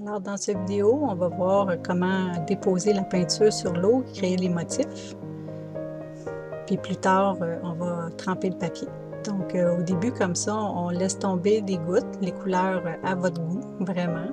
Alors, dans cette vidéo, on va voir comment déposer la peinture sur l'eau, créer les motifs. Puis plus tard, on va tremper le papier. Donc, au début, comme ça, on laisse tomber des gouttes, les couleurs à votre goût, vraiment.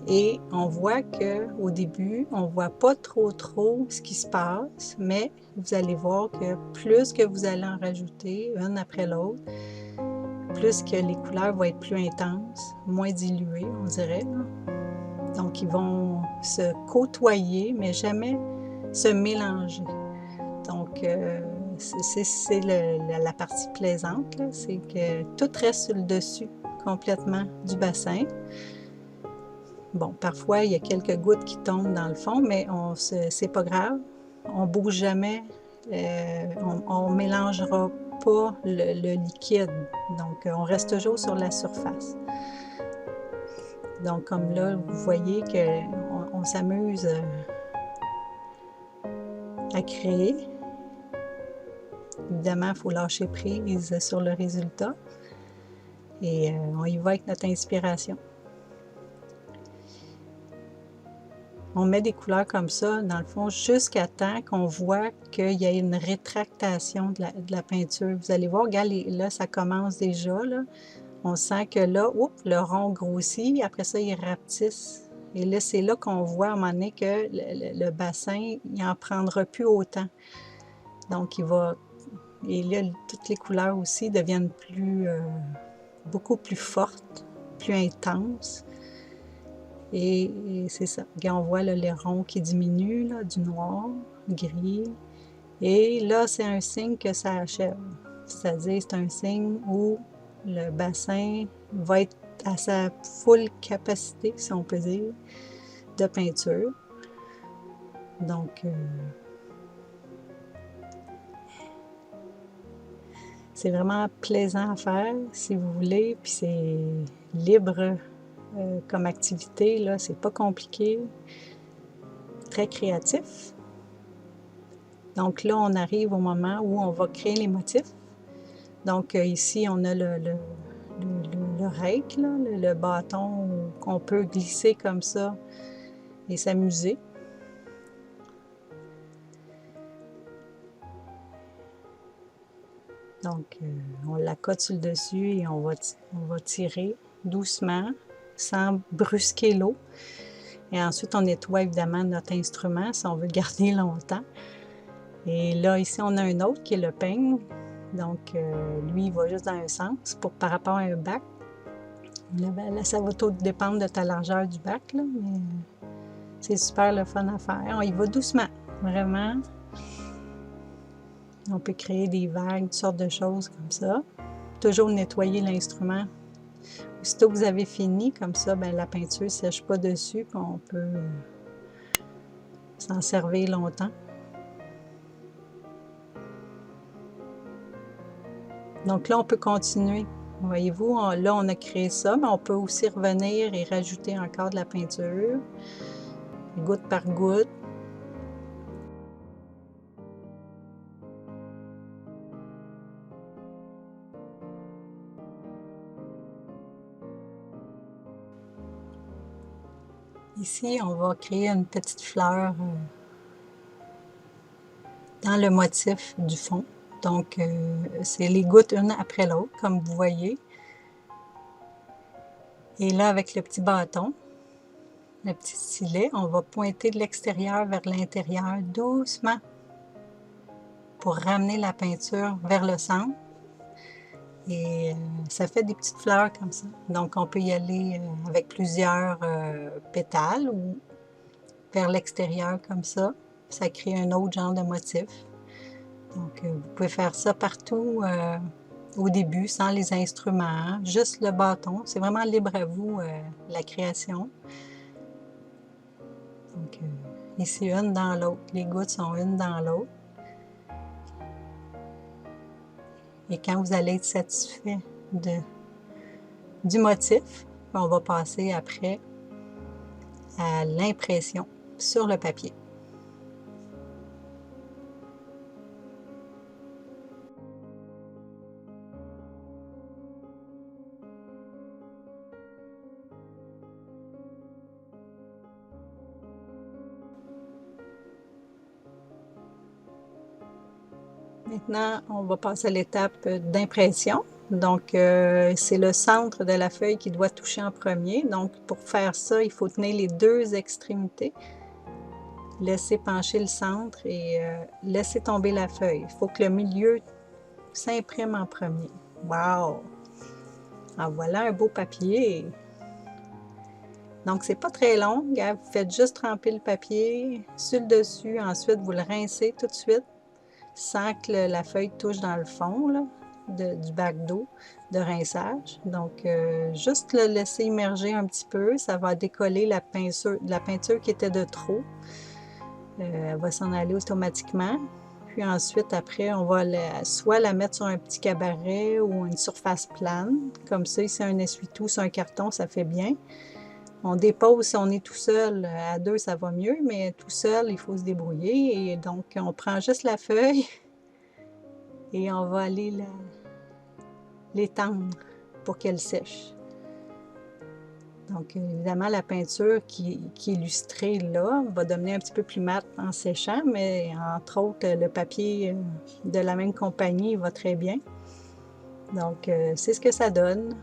Et on voit qu'au début, on ne voit pas trop ce qui se passe, mais vous allez voir que plus que vous allez en rajouter, une après l'autre, plus que les couleurs vont être plus intenses, moins diluées, on dirait. Donc, ils vont se côtoyer, mais jamais se mélanger. Donc, c'est la partie plaisante, c'est que tout reste sur le dessus complètement du bassin. Bon, parfois, il y a quelques gouttes qui tombent dans le fond, mais c'est pas grave. On bouge jamais, on mélangera pas le liquide. Donc, on reste toujours sur la surface. Donc, comme là, vous voyez qu'on s'amuse à créer. Évidemment, il faut lâcher prise sur le résultat. Et on y va avec notre inspiration. On met des couleurs comme ça, dans le fond, jusqu'à temps qu'on voit qu'il y a une rétractation de la peinture. Vous allez voir, regarde, là, ça commence déjà. Là. On sent que là, oups, le rond grossit, après ça, il rapetisse. Et là, c'est là qu'on voit à un moment donné que le bassin, il n'en prendra plus autant. Donc, il va... Et là, toutes les couleurs aussi deviennent beaucoup plus fortes, plus intenses. Et c'est ça. Regarde, on voit là, les ronds qui diminuent, là, du noir, gris. Et là, c'est un signe que ça achève. C'est-à-dire, c'est un signe où le bassin va être à sa full capacité, si on peut dire, de peinture. Donc, c'est vraiment plaisant à faire, si vous voulez, puis c'est libre comme activité, là, c'est pas compliqué, très créatif. Donc là, on arrive au moment où on va créer les motifs. Donc ici, on a le rake, là, le bâton qu'on peut glisser comme ça et s'amuser. Donc, on l'accote sur le dessus et on va tirer doucement, sans brusquer l'eau. Et ensuite, on nettoie évidemment notre instrument si on veut le garder longtemps. Et là, ici, on a un autre qui est le peigne. Donc, lui, il va juste dans un sens par rapport à un bac. Là, ça va tout dépendre de ta largeur du bac, là, mais c'est super le fun à faire. On y va doucement, vraiment. On peut créer des vagues, toutes sortes de choses comme ça. Toujours nettoyer l'instrument. Aussitôt que vous avez fini, comme ça, ben, la peinture ne sèche pas dessus, puis on peut s'en servir longtemps. Donc là, on peut continuer. Voyez-vous, là, on a créé ça, mais on peut aussi revenir et rajouter encore de la peinture, goutte par goutte. Ici, on va créer une petite fleur dans le motif du fond. Donc, c'est les gouttes une après l'autre, comme vous voyez. Et là, avec le petit bâton, le petit stylet, on va pointer de l'extérieur vers l'intérieur doucement pour ramener la peinture vers le centre. Et ça fait des petites fleurs comme ça. Donc, on peut y aller avec plusieurs pétales ou vers l'extérieur comme ça. Ça crée un autre genre de motif. Donc, vous pouvez faire ça partout au début, sans les instruments, juste le bâton. C'est vraiment libre à vous, la création. Donc, ici, une dans l'autre. Les gouttes sont une dans l'autre. Et quand vous allez être satisfait du motif, on va passer après à l'impression sur le papier. Maintenant, on va passer à l'étape d'impression. Donc, c'est le centre de la feuille qui doit toucher en premier. Donc, pour faire ça, il faut tenir les deux extrémités, laisser pencher le centre et laisser tomber la feuille. Il faut que le milieu s'imprime en premier. Wow! En voilà un beau papier. Donc, c'est pas très long. Vous faites juste tremper le papier sur le dessus. Ensuite, vous le rincez tout de suite sans que la feuille touche dans le fond là, du bac d'eau de rinçage. Donc, juste le laisser immerger un petit peu. Ça va décoller la peinture qui était de trop. Elle va s'en aller automatiquement. Puis ensuite, après, on va soit la mettre sur un petit cabaret ou une surface plane. Comme ça, si c'est un essuie-tout, sur un carton, ça fait bien. On dépose si on est tout seul. À deux, ça va mieux, mais tout seul, il faut se débrouiller. Et donc, on prend juste la feuille et on va aller l'étendre pour qu'elle sèche. Donc, évidemment, la peinture qui est illustrée là va devenir un petit peu plus mate en séchant, mais entre autres, le papier de la même compagnie va très bien. Donc, c'est ce que ça donne.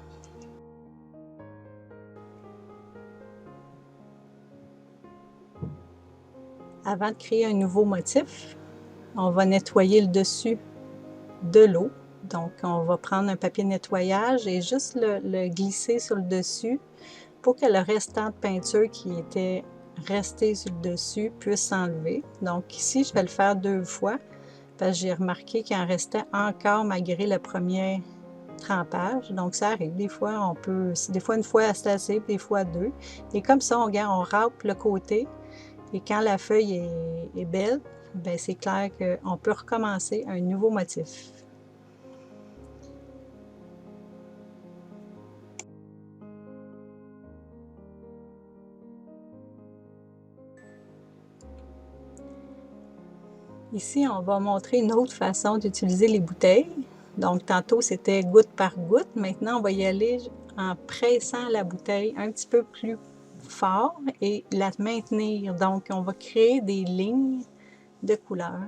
Avant de créer un nouveau motif, on va nettoyer le dessus de l'eau. Donc, on va prendre un papier de nettoyage et juste le glisser sur le dessus pour que le restant de peinture qui était resté sur le dessus puisse s'enlever. Donc ici, je vais le faire 2 fois parce que j'ai remarqué qu'il en restait encore malgré le premier trempage. Donc ça arrive. Des fois, des fois une fois c'est assez, des fois 2. Et comme ça, on râpe le côté. Et quand la feuille est belle, ben c'est clair qu'on peut recommencer un nouveau motif. Ici, on va montrer une autre façon d'utiliser les bouteilles. Donc, tantôt, c'était goutte par goutte. Maintenant, on va y aller en pressant la bouteille un petit peu plus fort et la maintenir. Donc, on va créer des lignes de couleur.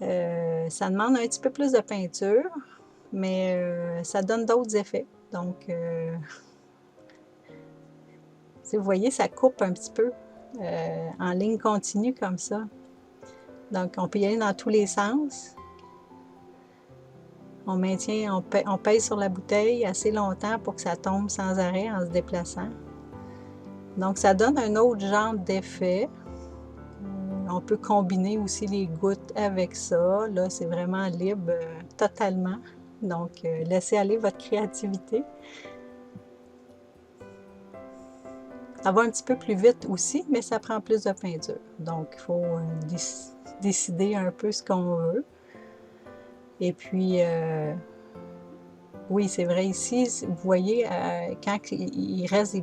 Ça demande un petit peu plus de peinture, mais ça donne d'autres effets. Donc, vous voyez, ça coupe un petit peu en ligne continue comme ça. Donc, on peut y aller dans tous les sens. On maintient, on pèse sur la bouteille assez longtemps pour que ça tombe sans arrêt en se déplaçant. Donc, ça donne un autre genre d'effet. On peut combiner aussi les gouttes avec ça. Là, c'est vraiment libre totalement. Donc, laissez aller votre créativité. Ça va un petit peu plus vite aussi, mais ça prend plus de peinture. Donc, il faut décider un peu ce qu'on veut. Et puis, oui, c'est vrai, ici, vous voyez, quand il reste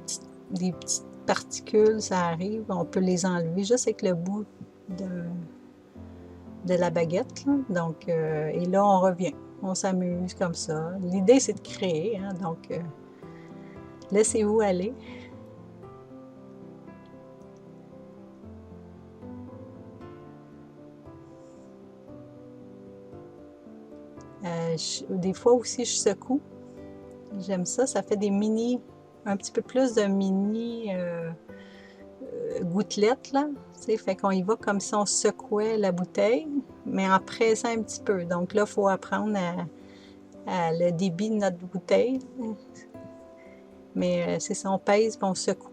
des petites particules, ça arrive, on peut les enlever juste avec le bout de la baguette. Là. Donc, et là, on revient, on s'amuse comme ça. L'idée, c'est de créer, hein, donc laissez-vous aller. Des fois aussi, je secoue. J'aime ça, ça fait des un petit peu plus de mini gouttelettes, là. Fait qu'on y va comme si on secouait la bouteille, mais en pressant un petit peu. Donc là, il faut apprendre à le débit de notre bouteille. Mais c'est ça, on pèse et on secoue.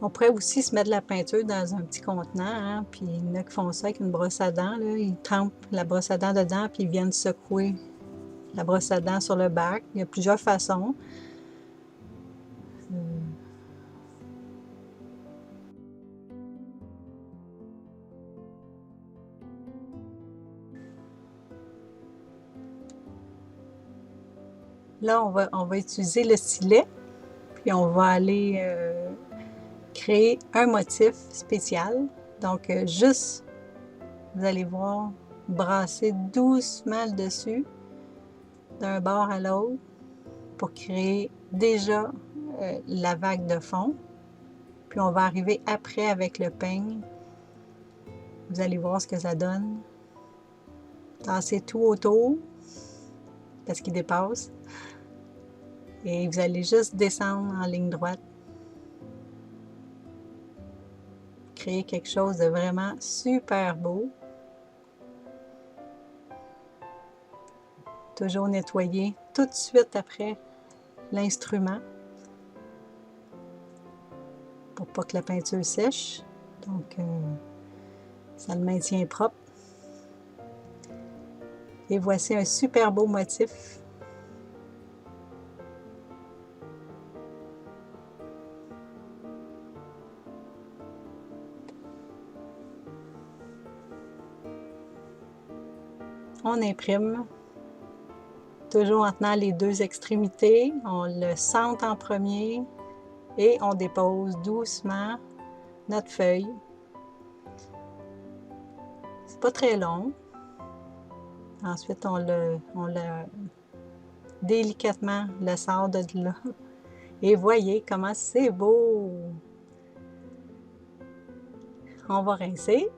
On pourrait aussi se mettre de la peinture dans un petit contenant, hein, puis il y en a qui font ça avec une brosse à dents. Là. Ils trempent la brosse à dents dedans, puis ils viennent secouer la brosse à dents sur le bac. Il y a plusieurs façons. Là, on va utiliser le stylet, puis on va aller créer un motif spécial. Donc, juste, vous allez voir, brasser doucement le dessus d'un bord à l'autre pour créer déjà la vague de fond. Puis on va arriver après avec le peigne. Vous allez voir ce que ça donne. Tassez tout autour parce qu'il dépasse. Et vous allez juste descendre en ligne droite. Créer quelque chose de vraiment super beau. Toujours nettoyer tout de suite après l'instrument pour pas que la peinture sèche. Donc, ça le maintient propre. Et voici un super beau motif. On imprime, toujours en tenant les deux extrémités. On le centre en premier et on dépose doucement notre feuille. C'est pas très long. Ensuite, on le délicatement le sort de là. Et voyez comment c'est beau! On va rincer.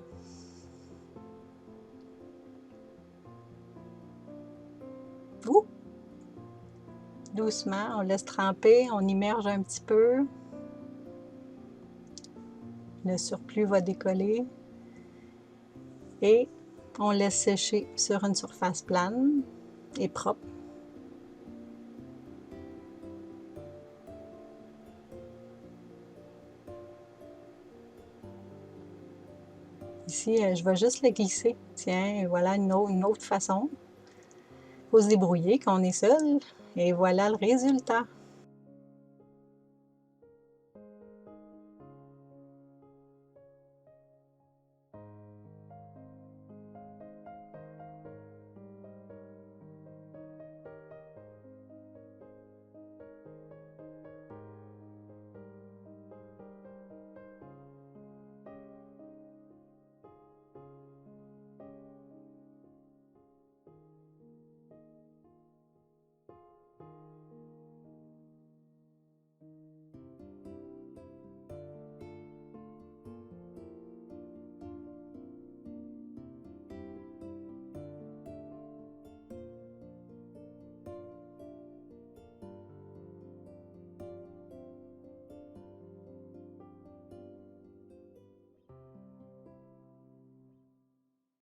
Ouh! Doucement, on laisse tremper, on immerge un petit peu. Le surplus va décoller. Et on laisse sécher sur une surface plane et propre. Ici, je vais juste le glisser. Tiens, voilà une autre façon. Il faut se débrouiller quand on est seul. Et voilà le résultat.